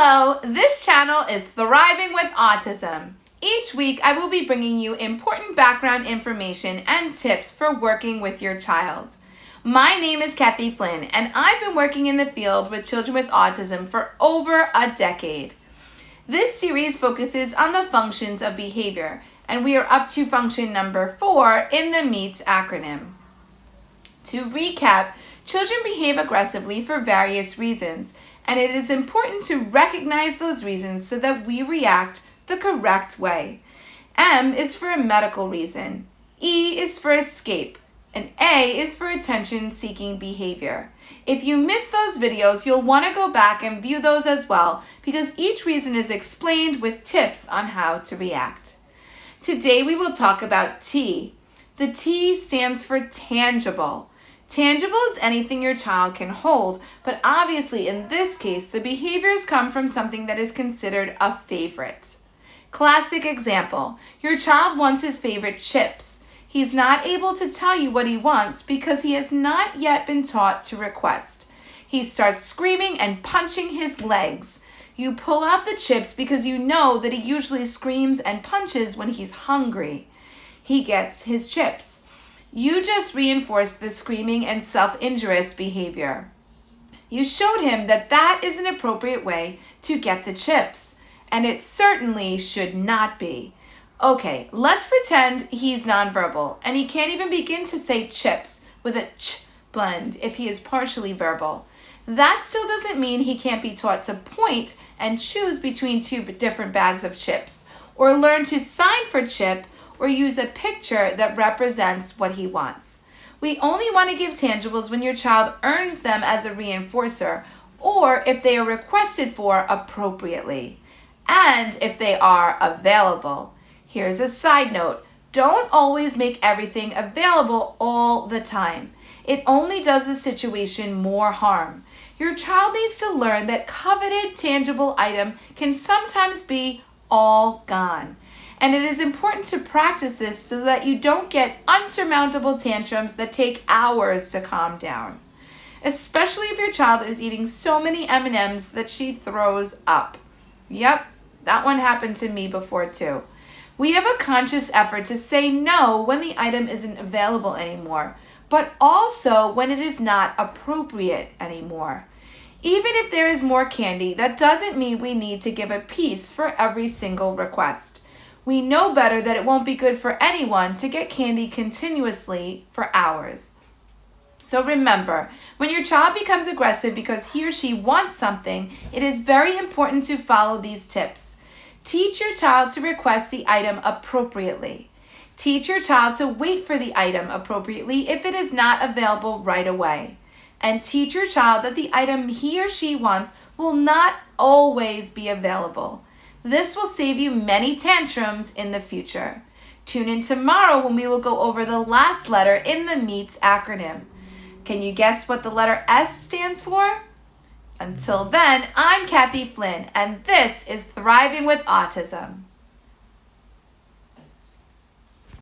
Hello, this channel is Thriving With Autism. Each week I will be bringing you important background information and tips for working with your child. My name is Kathy Flynn and I've been working in the field with children with autism for over a decade. This series focuses on the functions of behavior and we are up to function number 4 in the MEAT acronym. To recap, children behave aggressively for various reasons, and it is important to recognize those reasons so that we react the correct way. M is for a medical reason, E is for escape, and A is for attention-seeking behavior. If you missed those videos, you'll want to go back and view those as well because each reason is explained with tips on how to react. Today we will talk about T. The T stands for tangible. Tangible is anything your child can hold, but obviously in this case, the behaviors come from something that is considered a favorite. Classic example, your child wants his favorite chips. He's not able to tell you what he wants because he has not yet been taught to request. He starts screaming and punching his legs. You pull out the chips because you know that he usually screams and punches when he's hungry. He gets his chips. You just reinforced the screaming and self-injurious behavior. You showed him that that is an appropriate way to get the chips, and it certainly should not be. Okay, let's pretend he's nonverbal, and he can't even begin to say chips with a ch blend if he is partially verbal. That still doesn't mean he can't be taught to point and choose between two different bags of chips, or learn to sign for chip, or use a picture that represents what he wants. We only want to give tangibles when your child earns them as a reinforcer or if they are requested for appropriately, and if they are available. Here's a side note. Don't always make everything available all the time. It only does the situation more harm. Your child needs to learn that coveted tangible item can sometimes be all gone. And it is important to practice this so that you don't get unsurmountable tantrums that take hours to calm down. Especially if your child is eating so many M&Ms that she throws up. Yep, that one happened to me before too. We have a conscious effort to say no when the item isn't available anymore, but also when it is not appropriate anymore. Even if there is more candy, that doesn't mean we need to give a piece for every single request. We know better that it won't be good for anyone to get candy continuously for hours. So remember, when your child becomes aggressive because he or she wants something, it is very important to follow these tips. Teach your child to request the item appropriately. Teach your child to wait for the item appropriately if it is not available right away. And teach your child that the item he or she wants will not always be available. This will save you many tantrums in the future. Tune in tomorrow when we will go over the last letter in the MEAT acronym. Can you guess what the letter S stands for? Until then, I'm Kathy Flynn, and this is Thriving with Autism.